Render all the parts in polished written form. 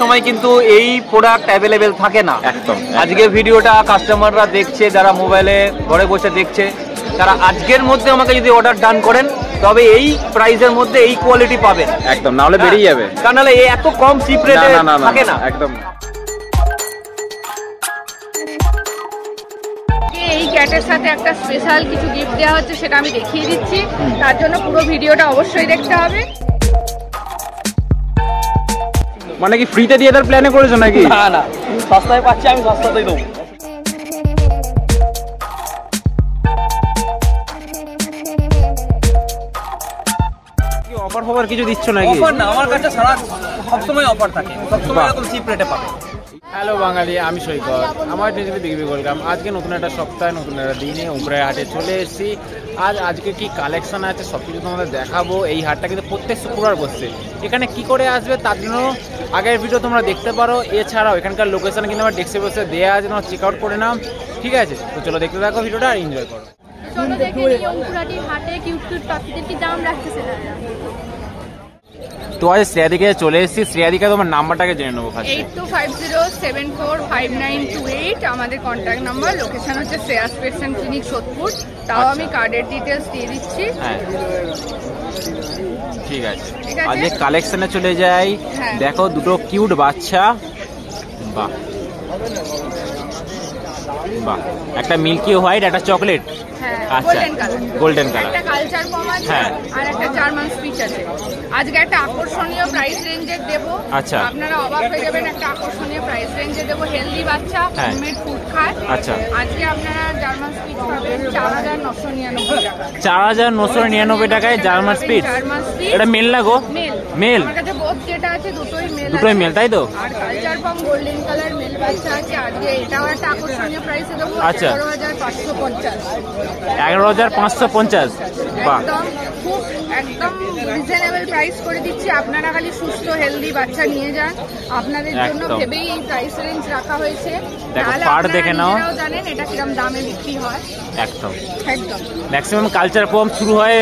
সময় কিন্তু এই প্রোডাক্ট অ্যাভেলেবেল থাকে না একদম। আজকে ভিডিওটা কাস্টমাররা দেখছে, যারা মোবাইলে ঘরে বসে দেখছে, তারা আজকের মধ্যে আমাকে যদি অর্ডার ডান করেন তবে এই প্রাইসের মধ্যে এই কোয়ালিটি পাবেন একদম, না হলে বেরিয়ে যাবে। কারণ নাহলে এত কম চিপ রেটে থাকে না একদম। এই ক্যাটের সাথে একটা স্পেশাল কিছু গিফট দেওয়া হচ্ছে, সেটা আমি দেখিয়ে দিচ্ছি। তার জন্য পুরো ভিডিওটা অবশ্যই দেখতে হবে। মানে কি ফ্রিতে দিয়ে দেওয়ার প্ল্যানে করেছো নাকি? না না, সস্তায় পাচ্ছি, আমি সস্তাতেই দেবো। অফার ফফার কিছু দিচ্ছ নাকি? অফার না, আমার কাছে সারা সবসময় অফার থাকে, সবসময় এরকম চিপ রেটে পাবে। হ্যালো বাঙালি, আমি সৈকত, আমার টিভিতে বিগ ওয়েলকাম। আজকে নতুন একটা সপ্তাহে নতুন একটা দিনে উমরাই হাটে চলে এসেছি। আজকে কি কালেকশন আছে সব কিছু তোমাদের দেখাবো। এই হাটটা কিন্তু প্রত্যেক শুক্রবার বসছে। এখানে কি করে আসবে তার জন্য আগের ভিডিও তোমরা দেখতে পারো। এছাড়াও এখানকার লোকেশন কিন্তু আমার ডেসক্রিপশনে দেওয়া আছে, তোমরা চেক আউট করে নাও। ঠিক আছে, তো চলো দেখতে থাকো ভিডিওটা আর এনজয় করো। চলো দেখে নিই অঙ্কুরাটির হাটে কিউট কিউট পাখিদের কি দাম রাখতেছে তারা। তো আজ শ্রেয়াদিকে চলে এসেছি। শ্রেয়াদিকা, তোমার নাম্বারটাকে জেনে নেবো ফার্স্ট। 8250745928 আমাদের কন্ট্যাক্ট নাম্বার। লোকেশন হচ্ছে Shreyas pets and clinic Sodepur. তাও আমি কার্ডের ডিটেলস দিয়ে দিচ্ছি। হ্যাঁ ঠিক আছে, আজকে কালেকশনে চলে যাই। দেখো দুটো কিউট বাচ্চা, বাহ বাহ, একটা মিল্কি হোয়াইট, একটা চকলেট। আচ্ছা, গোল্ডেন কালার, একটা কালচার পম আছে আর একটা জার্মান স্পিচ আছে। আজকে একটা আকর্ষণীয় প্রাইস রেঞ্জের দেব। আচ্ছা, আপনারা অবাক হয়ে যাবেন, একটা আকর্ষণীয় প্রাইস রেঞ্জে দেব। হেলদি বাচ্চা, হোমমেড ফুড খায়। আচ্ছা, আজকে আপনারা জার্মান স্পিচ পাবেন 4999 টাকা। 4999 টাকায় জার্মান স্পিচ। এটা মেল না গো? মেল। আমার কাছে বোথ যেটা আছে দুটোই মেল, তাই তো? আর কালচার পম গোল্ডেন কালার মেল বাচ্চা আছে। আজকে এটাও একটা আকর্ষণীয় প্রাইসে দেব। আচ্ছা, 11550। 11550। বাহ, একদম রিজনেবল প্রাইস করে দিচ্ছি। আপনারা খালি সুস্থ হেলদি বাচ্চা নিয়ে যান, আপনাদের জন্য ভেবেই এই প্রাইস রেঞ্জ রাখা হয়েছে। দেখো পার দেখে নাও, জানেন এটা কিরকম দামে বিক্রি হয়। একদম একদম ম্যাক্সিমাম কালচার পম শুরু হয়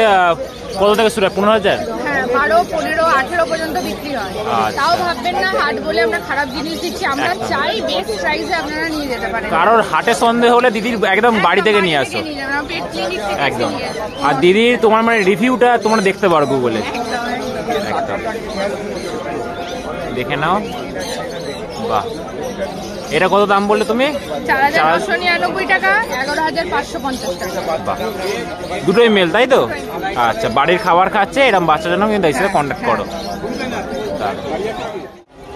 কত থেকে শুরু হয়? 15,000। হ্যাঁ, 12, 15, 18 পর্যন্ত বিক্রি হয়। তাও ভাববেন না হাট বলে আমরা খারাপ জিনিস দিচ্ছি। আমরা চাই বেস্ট প্রাইসে আপনারা নিয়ে যেতে পারেন। কারোর হাটে সন্দেহ হলে দিদির একদম বাড়ি থেকে নিয়ে আসো। একদম। আর দিদির তোমার মানে রিভিউটা তোমরা দেখতে পারো গুগলে। একদম দেখে নাও। বাহ, এটা কত দাম বললে তুমি? 4999 টাকা, 11550 টাকা। বাহ, দুটোই মেল, তাই তো? আচ্ছা, বাড়ির খাবার খাচ্ছে, এরকম বাচ্চার জন্য কিন্তু এসে কন্ট্যাক্ট করো।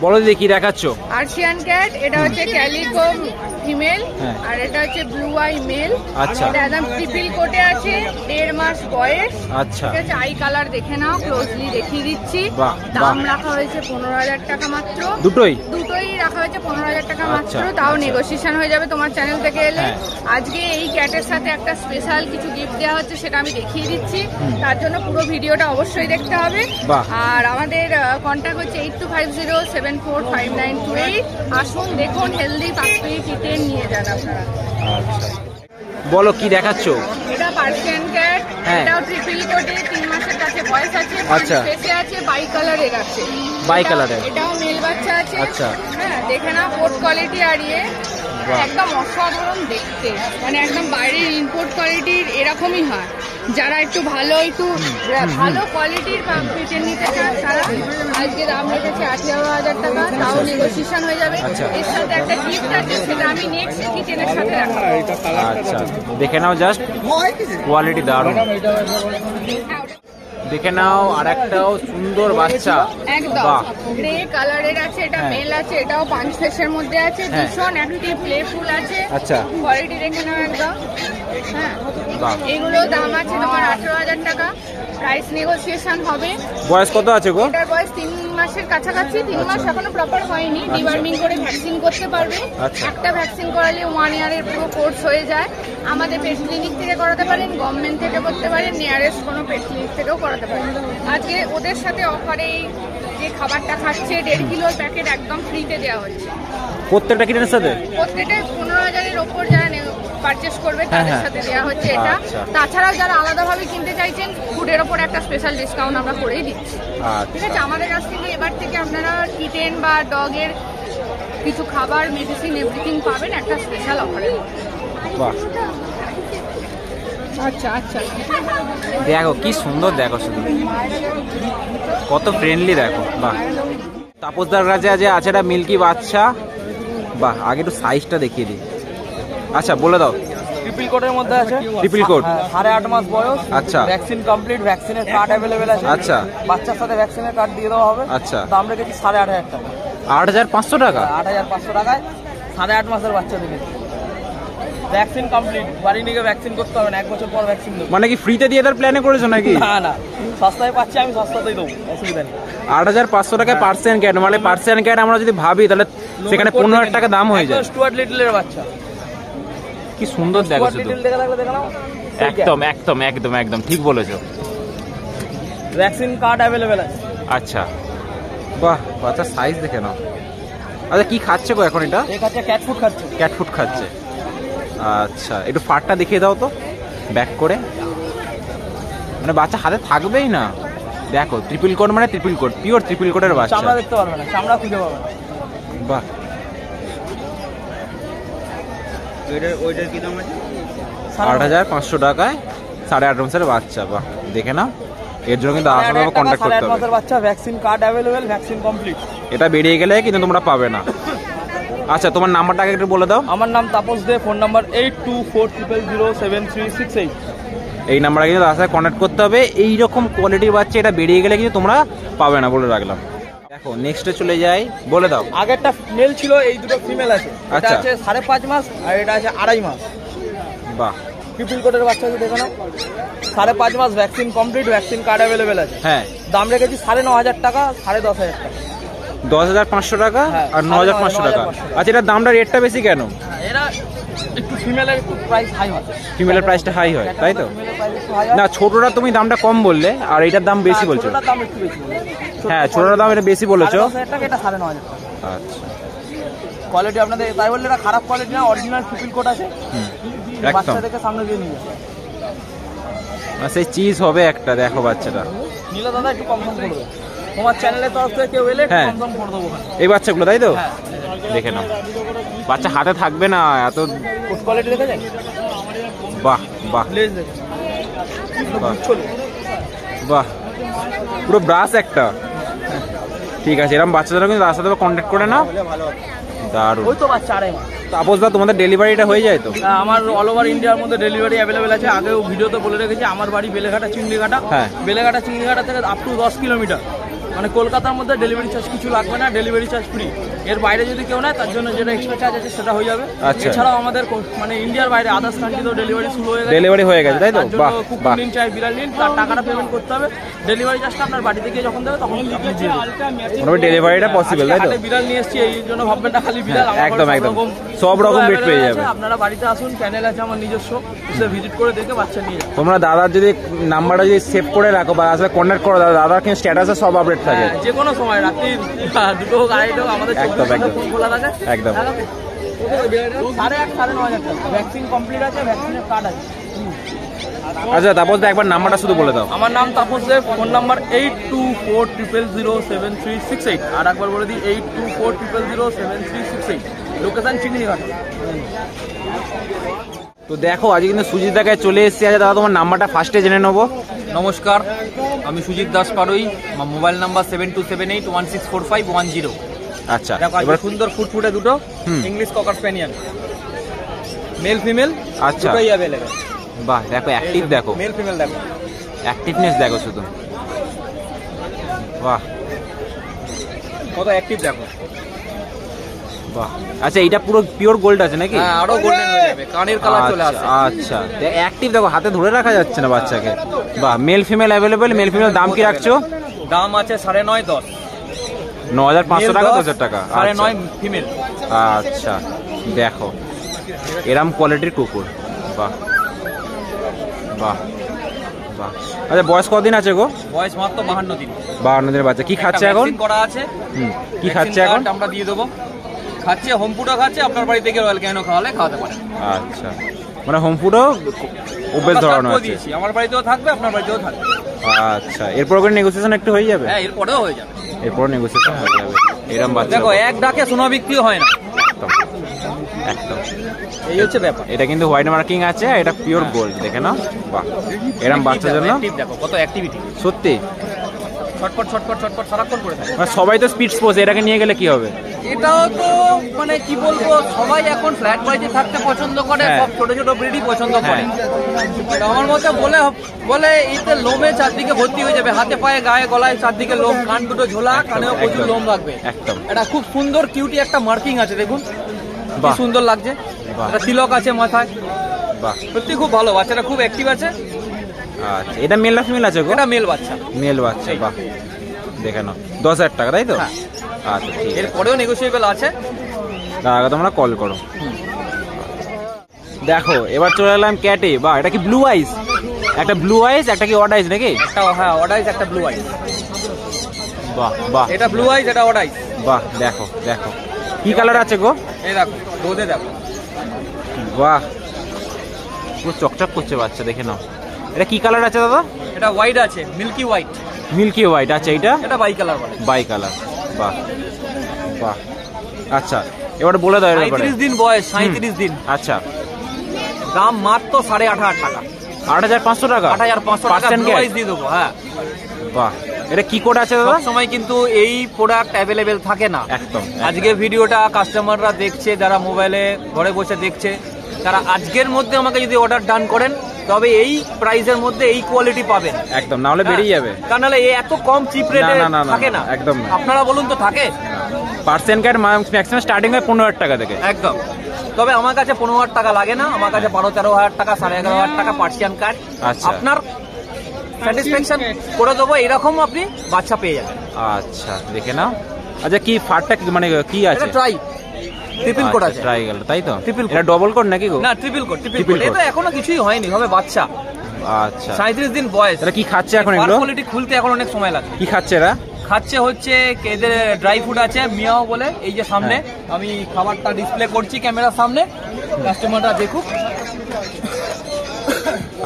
বলো দিদি কি দেখাচ্ছ? আর্সিয়ান ক্যাট, এটা হচ্ছে ক্যালিকো ফিমেল আর এটা হচ্ছে ব্লু আই মেল। আচ্ছা, এটা একদম ট্রিপল কোটে আছে, 1.5 মাস বয়স। আচ্ছা, ঠিক আছে, আই কালার দেখে নাও, ক্লোজলি দেখিয়ে দিচ্ছি। দাম রাখা হয়েছে 15,000 টাকা মাত্র। দুটোই রাখা হয়েছে 15,000 টাকা মাত্র। তাও নেগোসিয়েশন হয়ে যাবে তোমার চ্যানেল থেকে এলে। আজকে এই ক্যাটের সাথে একটা স্পেশাল কিছু গিফট দেওয়া হচ্ছে, সেটা আমি দেখিয়ে দিচ্ছি। তার জন্য পুরো ভিডিওটা অবশ্যই দেখতে হবে। আর আমাদের কন্ট্যাক্ট হচ্ছে 8250745928। আসুন দেখুন, হেলদি পাখি কিটেন নিয়ে যান আপনারা। বলো কি দেখাচ্ছ? এটা পার্সিয়ান ক্যাট, এটাও ট্রিপল কোটে, 3 মাসের কাছে বয়স আছে। আচ্ছা, ফেসে আছে, বাই কালারের আছে। বাই কালারের, এটাও মেল বাচ্চা আছে। আচ্ছা, হ্যাঁ দেখে না, কোট কোয়ালিটি আর একদম অসাধারণ দেখতে, মানে একদম বাইরের ইম্পোর্ট কোয়ালিটির এরকমই হয়। যারা একটু ভালো কোয়ালিটির কিচেন নিতে চান তারা আজকে দাম রেখেছে 18,000 টাকা। তাও নেগোসিয়েশন হয়ে যাবে। এর সাথে একটা গিফট আছে, সেটা আমি নেক্সট কিচেনের সাথে রাখবো। আচ্ছা, দেখে নাও, জাস্ট কোয়ালিটি দারুণ। দেখে নাও, আর একটাও সুন্দর বাচ্চা, একদম গ্রে কালারের আছে। এটা মেল আছে, এটাও 5 ফেসের মধ্যে আছে। ভীষণ অ্যাক্টিভ, প্লেফুল আছে। আচ্ছা, কোয়ালিটি দেখে নাও একদম। হ্যাঁ, এগুলো দাম আছে তোমার 18,000 টাকা। প্রাইস নেগোসিয়েশন হবে। বয়স কত আছে গো? এটার বয়স 3 মাসের কাছাকাছি। 3 মাস এখনো প্রপার হয়নি। ডিওয়ার্মিং করে ভ্যাকসিন করতে পারবে। একটা ভ্যাকসিন করালে 1 ইয়ারের পুরো কোর্স হয়ে যায়। আমাদের পেট ক্লিনিক থেকে করাতে পারেন, গভর্নমেন্ট থেকে করতে পারেন, নিয়ারেস্ট কোনো পেট ক্লিনিক থেকেও করাতে পারেন। আজকে ওদের সাথে অফারে যে খাবারটা খাচ্ছে 1.5 কিলোর প্যাকেট একদম ফ্রিতে দেওয়া হচ্ছে প্রত্যেকটা কিটেনের সাথে। প্রত্যেকটা 15,000-এর ওপর যারা পারচেজ করবে তাদের সাথে দেওয়া হচ্ছে এটা। তাছাড়াও যারা আলাদাভাবে কিনতে চাইছেন ফুডের ওপর একটা স্পেশাল ডিসকাউন্ট আমরা করেই দিচ্ছি। ঠিক আছে, আমাদের কাছ থেকে এবার থেকে আপনারা কিটেন বা ডগের কিছু খাবার, মেডিসিন, এভরিথিং পাবেন একটা স্পেশাল অফারে। বাহ, আচ্ছা আচ্ছা, দেখো কি সুন্দর, দেখো শুধু কত ফ্রেন্ডলি, দেখো। বাহ, তাপসদার কাছে আছে একটা মিল্কি বাচ্চা। বাহ, আগে একটু সাইজটা দেখিয়ে দিই। আচ্ছা বলে দাও। ট্রিপল কোটের মধ্যে আছে। ট্রিপল কোট, 8.5 মাস বয়স। আচ্ছা, ভ্যাকসিন কমপ্লিট, ভ্যাকসিনের কার্ড অ্যাভেলেবেল আছে। আচ্ছা, বাচ্চার সাথে ভ্যাকসিনের কার্ড দিয়ে দেওয়া হবে। আচ্ছা, দাম রেখেছি 8,500 টাকা। 8,500 টাকা? 8,500 টাকায় 8.5 মাসের বাচ্চা দিবে। ভ্যাকসিন কমপ্লিট, বাড়ি নিয়ে ভ্যাকসিন করতে হবে না, 1 বছর পর ভ্যাকসিন দেবো। মানে কি ফ্রিতে দিয়ে তার প্ল্যানে করেছো নাকি? না না, সস্তায় পাচ্ছি, আমি সস্তাতেই দেবো, অসুবিধা নেই। 8,500 টাকায় পার্সেন্ট ক্যাট, মানে পার্সেন্ট ক্যাট আমরা যদি ভাবি তাহলে সেখানে 15,000 টাকা দাম হয়ে যায়। স্টুয়ার্ট লিটলের বাচ্চা, কি সুন্দর, দেখো শুধু। লিটল দেখে থাকলে দেখে নাও। একদম একদম একদম একদম ঠিক বলেছো। ভ্যাকসিন কার্ড অ্যাভেলেবেল আছে। আচ্ছা, বাহ, বাচ্চার সাইজ দেখে নাও। আচ্ছা, কি খাচ্ছে গো এখন এটা? এই খাচ্ছে ক্যাট ফুড খাচ্ছে। ক্যাট ফুড খাচ্ছে। আচ্ছা, একটু ফারটা দেখিয়ে দাও তো ব্যাক করে, মানে বাচ্চা হাতে থাকবেই না। দেখো ট্রিপল কোট, মানে ট্রিপল কোট, পিওর ট্রিপল কোটের বাচ্চা। চামড়া দেখতে পারবে না, চামড়া খুঁজে পাবে না। বাহ, ওইটার কি দাম আছে? 8,500 টাকায় 8.5 মাসের বাচ্চা। বাহ, দেখে নাও। এর জন্য কিন্তু আসলে কন্ট্যাক্ট করতে 8 হবে। মাসের বাচ্চা, vaccine card available, vaccine complete. এটা বেরিয়ে গেলে কিন্তু তোমরা পাবে না। আচ্ছা, তোমার নাম্বারটা আগে একটু বলে দাও। আমার নাম তাপস দে, ফোন নাম্বার 8240007338। এই নাম্বারে কিন্তু তার সাথে কন্ট্যাক্ট করতে হবে। এইরকম কোয়ালিটির বাচ্চা এটা বেরিয়ে গেলে কিন্তু তোমরা পাবে না, বলে রাখলাম। দেখো নেক্সটে চলে যাই, বলে দাও। আগেরটা মেল ছিল, এই দুটো ফিমেল আছে। এটা আচ্ছা, আছে 5.5 মাস আর এটা আছে 2.5 মাস। বাহ, ট্রিপল কোটের বাচ্চা আছে, দেখো না। 5.5 মাস, vaccine complete, vaccine card available আছে। হ্যাঁ, দাম রেখেছি 9,500 টাকা, 10,500 টাকা। 10,500 টাকা হ্যাঁ, আর 9,500 টাকা। 9,500 আচ্ছা, এটার দামটা রেটটা বেশি কেন? এরা একটু ফিমেলের একটু প্রাইস হাই হয়। ফিমেলের প্রাইসটা হাই হয়, তাই তো? ফিমেলের প্রাইস একটু হাই হয়। না, ছোটরা তুমি দামটা কম বললে আর এটার দাম বেশি বলছো। ছোটটার দাম একটু বেশি। হ্যাঁ, ছোটটার দাম এটা বেশি বলেছো। 10,500 টাকা, এটা 9,500 টাকা। আচ্ছা, কোয়ালিটি আপনাদের তাই বললে এটা খারাপ কোয়ালিটি না, অরিজিনাল ট্রিপল কোট আছে। একদম। বাচ্চাদেরকে সামনে দিয়ে নিয়ে যাবে। আর সেই চিজ হবে একটা, দেখো বাচ্চাটা। নিলে দাদা একটু কম করবে, তোমার চ্যানেলের তরফ থেকে কেউ এলে হ্যাঁ, কম করে দেবো। এই বাচ্চাগুলো, তাই তো? হ্যাঁ, দেখে নাও, বাচ্চা হাতে থাকবে না এত। কোট কোয়ালিটি দেখে যায়। বাহ বাহ লেজ দেখে, বাহ চলো। বাহ, পুরো ব্রাশ একটা। ঠিক আছে, এরকম বাচ্চাদের কিন্তু তার সাথে কন্ট্যাক্ট করে নাও। দারুণ। ওই তো বাচ্চা 2.5 মাস। তাপস দা, তোমাদের ডেলিভারিটা হয়ে যায় তো? আমার অল ওভার ইন্ডিয়ার মধ্যে ডেলিভারি অ্যাভেলেবেল আছে। আগেও ভিডিওতে বলে রেখেছি, আমার বাড়ি বেলেঘাটা চিংড়িঘাটা। হ্যাঁ, বেলেঘাটা চিংড়িঘাটা থেকে আপ টু 10 কিলোমিটার, মানে কলকাতার মধ্যে ডেলিভারি চার্জ কিছু লাগবে না, ডেলিভারি চার্জ ফ্রি। এর বাইরে যদি কেউ নেয় তার জন্য যেটা এক্সট্রা চার্জ আছে সেটা হয়ে যাবে। আচ্ছা। এছাড়াও আমাদের মানে ইন্ডিয়ার বাইরে আদার্স কান্ট্রিতেও ডেলিভারি শুরু হয়ে গেছে। ডেলিভারি হয়ে গেছে, তাই তো? বাহ কুকুর বাহ, নিন চাই বিড়াল নিন, তার টাকাটা পেমেন্ট করতে হবে। ডেলিভারি চার্জটা আপনার বাড়িতে গিয়ে যখন দেবে তখন আপনি দিয়ে দেবেন। মানে ডেলিভারিটা পসিবল, তাই তো? হাটে বিড়াল নিয়ে এসেছি, এই জন্য ভাববেন না খালি বিড়াল। আমার একদম ঘরে একদম সব রকম বেড পেয়ে যাবে। আপনারা বাড়িতে আসুন, চ্যানেল আছে আমার নিজস্ব, এসে ভিজিট করে দেখে বাচ্চা নিয়ে যান। তোমরা দাদার যদি নাম্বারটা যদি সেভ করে রাখো বা আসলে কন্ট্যাক্ট করো, দাদার কিন্তু স্ট্যাটাসে সব আপডেট থাকে। যে কোনো সময়, রাত্রি 2টো হোক 2:30 হোক, আমাদের একদম, 24 ঘন্টা একদম। ফোন খোলা থাকে। একদম। 8,500 9,000 টাকা। ভ্যাকসিন কমপ্লিট আছে, ভ্যাকসিনের কার্ড আছে। আচ্ছা, তাপস দা একবার নাম্বারটা শুধু বলে দাও। আমার নাম তাপস দেব, ফোন নাম্বার 8240007368। আর একবার বলে দিই 8240007368। লোকেশন চিংড়িঘাটা। তো দেখো, আজকে কিন্তু সুজিত দাকে চলে এসেছি। আচ্ছা দাদা, তোমার নাম্বারটা ফার্স্টে জেনে নেবো। নমস্কার, আমি সুজিত দাস পাড়ুই। আমার মোবাইল নাম্বার 7278164510। আচ্ছা, দেখো এবার আজকে সুন্দর ফুটফুটে দুটো ইংলিশ ককার স্প্যানিয়াল, মেল ফিমেল। আচ্ছা, দুটোই অ্যাভেলেবেল। বাহ, দেখো অ্যাক্টিভ, দেখো মেল ফিমেল, দেখো অ্যাক্টিভনেস দেখো শুধু। বাহ কত অ্যাক্টিভ, দেখো। বাহ। আচ্ছা, এইটা পুরো পিওর গোল্ড আছে নাকি? হ্যাঁ, আরো গোল্ডেন হয়ে যাবে, কানের কালার চলে আসে। আচ্ছা, অ্যাক্টিভ দেখো, হাতে ধরে রাখা যাচ্ছে না বাচ্চাকে। বাহ, male female available. Male female দাম কি রাখছো? দাম আছে 9.5 10। 9,500 টাকা, 10,000 টাকা। 9.5 ফিমেল। আচ্ছা, দেখো এরম কোয়ালিটির কুকুর। বাহ বাহ বাহ। আচ্ছা, বয়স কদিন আছে গো? বয়স মাত্র 52 দিন। 52 দিনের বাচ্চা। কি খাচ্ছে এখন? ভ্যাকসিন করা আছে। কি খাচ্ছে এখন? আমরা দিয়ে দেবো। খাচ্ছে হোম ফুডও খাচ্ছে, আপনার বাড়ি থেকে রয়্যাল ক্যানও খাওয়ালে খাওয়াতে পারেন। আচ্ছা, মানে হোম ফুডও অভ্যেস ধরানো আছে। দিয়েছি, আমার বাড়িতেও থাকবে, আপনার বাড়িতেও থাকবে। আচ্ছা, এরপর করে নেগোসিয়েশন একটু হয়ে যাবে? হ্যাঁ, এরপরেও হয়ে যাবে। এরপর নেগোসিয়েশন হয়ে যাবে। এরকম বাচ্চা দেখো, এক ডাকে সোনা বিক্রি হয় না। একদম একদম, এই হচ্ছে ব্যাপার। এটা কিন্তু হোয়াইট মার্কিং আছে, এটা পিওর গোল্ড, দেখে না? বাহ, এরকম বাচ্চার জন্য দেখো কত অ্যাক্টিভিটি, সত্যি ছটপট ছটপট ছটপট সারাক্ষণ করে থাকে। মানে সবাই তো স্পিড স্পোর্টস, এটাকে নিয়ে গেলে কি হবে? এটাও তো মানে কি বলবো, সবাই এখন ফ্ল্যাট বাড়িতে থাকতে পছন্দ করে, হ্যাঁ। সব ছোট ছোট ব্রিডই পছন্দ করে। হ্যাঁ। আমার মতে বলে এতে লোমে চারদিকে ভর্তি হয়ে যাবে, হাতে পায়ে গায়ে গলায় চারদিকে লোম, কান দুটো ঝোলা, কানেও প্রচুর লোম রাখবে। একদম, এটা খুব সুন্দর কিউটি একটা মার্কিং আছে, দেখুন কি বাহ সুন্দর লাগছে। বাহ। এটা তিলক আছে মাথায়, বাহ। সত্যি খুব ভালো, বাচ্চাটা খুব অ্যাক্টিভ আছে। আচ্ছা, এটা মেল না ফিমেল আছে গো? এটা মেল বাচ্চা। মেল বাচ্চা, বাহ, দেখে নাও। 10,000 টাকা, তাই তো? হ্যাঁ। আচ্ছা, ঠিক আছে, এরপরেও নেগোসিয়েবল আছে। তার আগে তোমরা কল করো। দেখো, এবার চলে এলাম ক্যাটে। বাহ, এটা কি ব্লু আইস? একটা ব্লু আইস, একটা কি অড আইস নাকি? একটা হ্যাঁ অড আইস, একটা ব্লু আইস। বাহ বাহ, এটা ব্লু আইস, এটা অড আইস। বাহ, দেখো দেখো কি কালার আছে গো? এই দেখো, রোদে দেখো। বাহ, পুরো চকচক করছে বাচ্চা, দেখে নাও। এটা কি কালার আছে দাদা? এটা হোয়াইট আছে, মিল্কি হোয়াইট। মিল্কি হোয়াইট, আচ্ছা, এটা এটা বাই কালার বলে। বাই কালার, বাহ বাহ। আচ্ছা, এবার বলে দাও এর ব্যাপারে। 35 দিন বয়স, 37 দিন। আচ্ছা, দাম মাত্র 8,500 টাকা। 8,500 টাকা? 8,500 টাকা পার্সেন্ট ব্লু আইস দিয়ে দেবো। হ্যাঁ, বাহ। এটা কি কোড আছে দাদা? সব সময় কিন্তু এই প্রোডাক্ট অ্যাভেলেবেল থাকে না। একদম। আজকে ভিডিওটা কাস্টমাররা দেখছে, যারা মোবাইলে ঘরে বসে দেখছে, তারা আজকের মধ্যে আমাকে যদি অর্ডার ডান করেন, তবে এই প্রাইসের মধ্যে এই কোয়ালিটি পাবেন। একদম, না হলে বেরিয়ে যাবে। কারণ নাহলে এই এত কম চিপ রেটে থাকে না, একদম না। আপনারা বলুন তো থাকে? পার্সেন্ট কার্ড ম্যাক্সিমাম স্টার্টিং হয় 15,000 টাকা থেকে। একদম। তবে আমার কাছে 15,000 টাকা লাগে না, আমার কাছে 12-13,000 টাকা, 11,500 টাকা পার্সিয়ান কার্ড। আচ্ছা। আপনার স্যাটিসফ্যাকশন করে দেবো, এরকম আপনি বাচ্চা পেয়ে যাবেন। আচ্ছা, দেখে নাও। আচ্ছা, কি ফাটটা মানে কি আছে? এটা ট্রাই ট্রিপল কোড আছে। ট্রাই গেল, তাই তো? ট্রিপল এটা ডবল কোড নাকি গো? না, triple code. Triple triple code. code। এটা এখনো কিছুই হয়নি, হবে বাচ্চা। আচ্ছা, 37 দিন বয়স। এটা কি খাচ্ছে এখন এগুলো? কোয়ালিটি খুলতে এখন অনেক সময় লাগে। কি খাচ্ছে এরা? খাচ্ছে হচ্ছে এদের ড্রাই ফুড আছে, মিয়াও বলে। এই যে সামনে আমি খাবারটা ডিসপ্লে করছি ক্যামেরার সামনে, কাস্টমাররা দেখুক।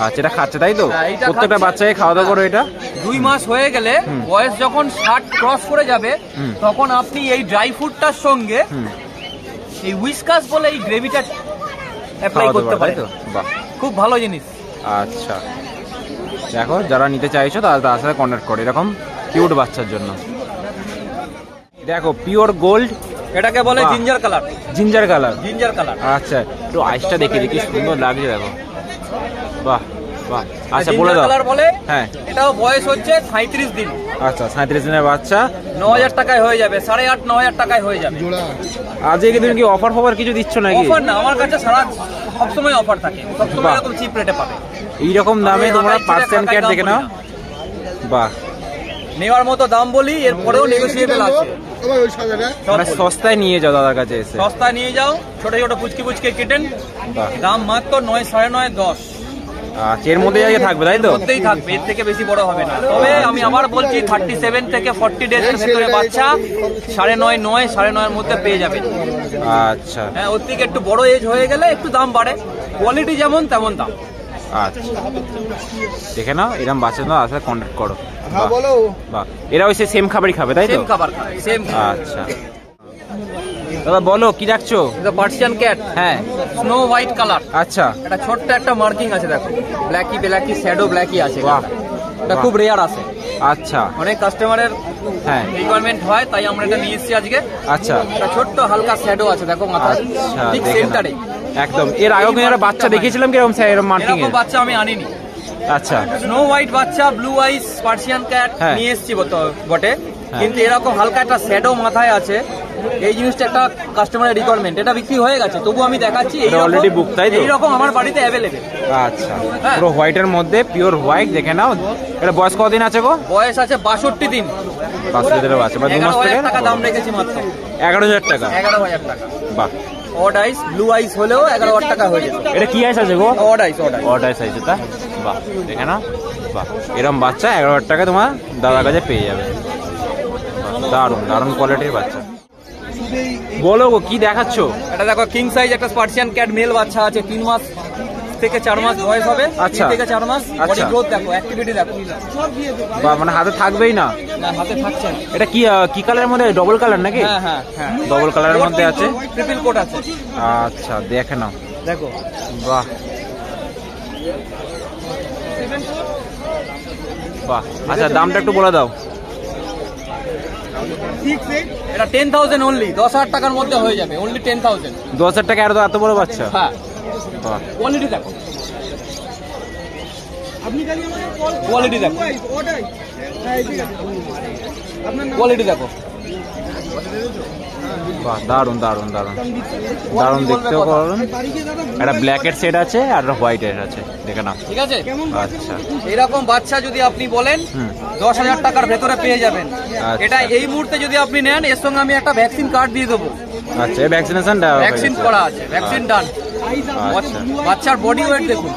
আচ্ছা, এটা খাচ্ছে, তাই তো? হ্যাঁ, এইটা প্রত্যেকটা খাচ্ছে। বাচ্চাকে খাওয়া দাওয়া করো এটা? 2 মাস হয়ে গেলে বয়স যখন 60 ক্রস করে যাবে, হুম। তখন আপনি এই ড্রাই ফুডটার সঙ্গে হুম, এই হুইস্কাস বলে এই গ্রেভিটা অ্যাপ্লাই খাওয়া করতে দাওয়া, তাই পারেন। তো? বাহ, খুব ভালো জিনিস। আচ্ছা, দেখো, যারা নিতে চাইছো তার সাথে কন্ট্যাক্ট করো এরকম কিউট বাচ্চার জন্য। দেখো, পিওর গোল্ড, এটাকে বলে বাহ। Ginger colour. Ginger colour. Ginger colour. আচ্ছা, একটু আইসটা দেখে দেখি, সুন্দর লাগছে, দেখো, বাহ বাহ। আচ্ছা, বলে জিঞ্জার দাও। কালার বলে। হ্যাঁ, এটাও বয়স হচ্ছে 37 দিন। আচ্ছা, 37 দিনের বাচ্চা। 9,000 টাকায় হয়ে যাবে, 8,500-9,000 টাকায় হয়ে যাবে। আজকে তুমি কি অফার ফফার কিছু দিচ্ছ নাকি? অফার না, আমার কাছে সবসময় অফার থাকে, সবসময় বাহ। এরকম চিপ রেটে পাবে। এইরকম দামে আমি তোমরা আটাই পার্সেন্ট টাকায় কার্ড দাম দেখে বলি নাও। না। বাহ, নেওয়ার মতো দাম বলি, এরপরেও নেগোসিয়েবল আছে। সব মানে বলি। সস্তায় নিয়ে যাও দাদার কাছে এসে। সস্তায় নিয়ে যাও, ছোট ছোট পুচকি পুচকি কিটেন, বাহ, দাম মাত্র 9, 9.5, 10 আচ্ছা, এর মধ্যে আজকে থাকবে, তাই তো? মধ্যেই থাকবে, এর থেকে বেশি বড় হবে না। তবে আমি আবার বলছি 37 থেকে 40 ডেজের ভেতরে বাচ্চা 9.5, 9, 9.5 মধ্যে পেয়ে যাবেন। আচ্ছা হ্যাঁ, ওর থেকে একটু বড় এজ হয়ে গেলে একটু দাম বাড়ে, কোয়ালিটি যেমন তেমন দাম। আচ্ছা, দেখে নাও, এরকম বাচ্চা দাও, আসলে কন্ট্যাক্ট করো। বাহ, এরা ওই সেম খাবারই খাবে, তাই তো? সেম খাবার খায়, সেম। আচ্ছা, দাদা বলো কি রাখছো? এটা পার্সিয়ান ক্যাট। হ্যাঁ, স্নো হোয়াইট কালার। আচ্ছা, এটা ছোট্ট একটা মার্কিং আছে, দেখো, ব্ল্যাকি শ্যাডো ব্ল্যাকি আছে। বাহ, এটা খুব রেয়ার আছে, আচ্ছা, অনেক কাস্টমারের হ্যাঁ, রিকোয়ারমেন্ট হয়, তাই আমরা এটা নিয়ে এসেছি আজকে। আচ্ছা, এটা ছোট্ট হালকা শ্যাডো আছে, দেখো মাথায়, আচ্ছা, ঠিক দেখে নাও। সেন্টারে। একদম, এর আগেও কিন্তু একটা বাচ্চা দেখিয়েছিলাম কিরকম এরকম মার্কিং এরকম এর। বাচ্চা আমি আনিনি। আচ্ছা, স্নো হোয়াইট বাচ্চা, ব্লু আইস পার্সিয়ান ক্যাট হ্যাঁ। নিয়ে এসেছি বটে, কিন্তু এরকম হালকা একটা শ্যাডো মাথায় আছে। এই জিনিসটা একটা কাস্টমারের রিকোয়ারমেন্ট, এটা বিক্রি হয়ে গেছে, তবু আমি দেখাচ্ছি। অলরেডি বুক, তাই তো? এইরকম আমার বাড়িতে অ্যাভেলেবেল। আচ্ছা, হ্যাঁ। পুরো হোয়াইটের মধ্যে, পিওর হোয়াইট, দেখে নাও। এটা বয়স কতদিন আছে গো? বয়স আছে 62 দিন। 5 দিনের বাচ্চা, মানে 2 মাস 11,000 থেকে টাকা দাম রেখেছি মাত্র। 11,000 টাকা। 11,000 টাকা। বাহ, অড আইস, ব্লু আইস হলেও 11,000 টাকা হয়ে যেত। এটা কি আইস আছে গো? অড আইস। অর্ডার সাইজ এটা। বাহ, দেখে নাও, বাহ, এরকম বাচ্চা 11,000 টাকা তোমার দাদার কাছে পেয়ে যাবে। বাহ, দারুণ দারুণ কোয়ালিটির বাচ্চা। বলো গো, কি দেখাচ্ছ? এটা দেখো, কিং সাইজ একটা পার্সিয়ান ক্যাট মেল বাচ্চা আছে, 3 মাস থেকে 4 মাস বয়স হবে। আচ্ছা। 3 থেকে 4 মাস। বডি আচ্ছা। গ্রোথ দেখো, অ্যাক্টিভিটি দেখো। বা মানে হাতে থাকবেই না। না, হাতে থাকছে না। এটা কি কি কালারের মধ্যে? ডবল কালার নাকি? হ্যাঁ হ্যাঁ হ্যাঁ, ডবল কালারের মধ্যে আছে। ট্রিপল কোট আছে। আচ্ছা দেখে নাও, দেখো বাহ বাহ। আচ্ছা দামটা একটু বলে দাও। এটা 10,000 অনলি, 10,000 টাকার মধ্যে হয়ে যাবে। অনলি 10,000। 10,000 টাকা আর তো এত বড় বাচ্চা? হ্যাঁ, বাহ কোয়ালিটি দেখো, কোয়ালিটি দেখো, কোয়ালিটি দেখো। বাহ দারুন দারুন দারুন দারুন, দেখতেও পারুন। একটা ব্ল্যাকের সেট আছে আর হোয়াইটের আছে, দেখে নাও। ঠিক আছে। আচ্ছা এরকম বাচ্চা যদি আপনি বলেন হুম। 10,000 টাকার ভেতরে পেয়ে যাবেন। আচ্ছা। এটা এই মুহূর্তে যদি আপনি নেন, এর সঙ্গে আমি একটা ভ্যাকসিন কার্ড দিয়ে দেবো। আচ্ছা, এই ভ্যাকসিনেশনটা ভ্যাকসিন করা আছে, ভ্যাকসিন ডান। আচ্ছা বাচ্চার বডি ওয়েট দেখুন,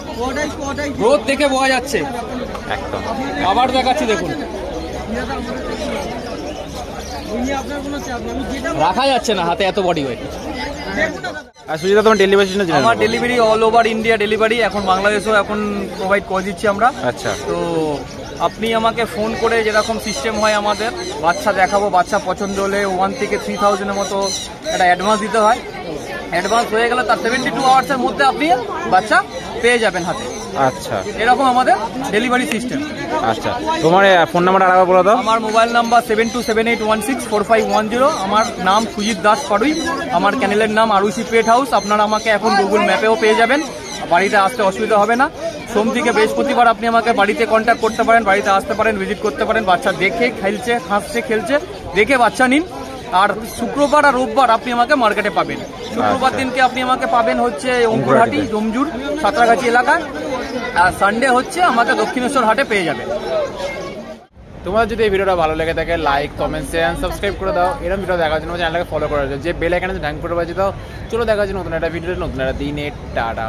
গ্রোথ দেখে বোঝা যাচ্ছে। একদম। আবার দেখাচ্ছি দেখুন, রাখা যাচ্ছে না হাতে, এত বডি ওয়েট। আর সুজিদা তোমার ডেলিভারি আমার delivery all over India delivery, এখন বাংলাদেশেও এখন প্রোভাইড করে দিচ্ছি আমরা। আচ্ছা তো আপনি আমাকে ফোন করে, যেরকম সিস্টেম হয় আমাদের, বাচ্চা দেখাবো, বাচ্চা পছন্দ হলে 1 থেকে 3,000 মতো একটা অ্যাডভান্স দিতে হয়। অ্যাডভান্স হয়ে গেলে তার 72 আওয়ার্সের মধ্যে আপনি বাচ্চা পেয়ে যাবেন হাতে। আচ্ছা এরকম আমাদের ডেলিভারি সিস্টেম। আচ্ছা, তোমার ফোন নাম্বারটা আরেকবার বলে দাও। আমার মোবাইল নাম্বার 7278164510। আমার নাম সুজিত দাস পাড়ুই, আমার চ্যানেলের নাম আরুষি পেট হাউস। আপনারা আমাকে এখন গুগল ম্যাপেও পেয়ে যাবেন, বাড়িতে আসতে অসুবিধা হবে না। সোম থেকে বৃহস্পতিবার আপনি আমাকে বাড়িতে কন্ট্যাক্ট করতে পারেন, বাড়িতে আসতে পারেন, ভিজিট করতে পারেন। বাচ্চা দেখে, খেলছে, হাসছে, খেলছে, দেখে বাচ্চা নিন। আর শুক্রবার আর রোববার আপনি আমাকে মার্কেটে পাবেন। শুক্রবার দিনকে আপনি আমাকে পাবেন হচ্ছে অঙ্কুরহাটি, জমজুর, সাঁতরাগাছি এলাকায়। আর সানডে হচ্ছে আমাকে দক্ষিণেশ্বর হাটে পেয়ে যাবে। তোমাদের যদি এই ভিডিওটা ভালো লেগে থাকে, লাইক, কমেন্ট, শেয়ার, সাবস্ক্রাইব করে দাও। এরকম ভিডিও দেখার জন্য চ্যানেলটাকে ফলো করার জন্য যে বেল আইকনে ঢাং করে বাজিয়ে দাও। চলো দেখার জন্য নতুন একটা ভিডিও, নতুন একটা দিনে। টাটা।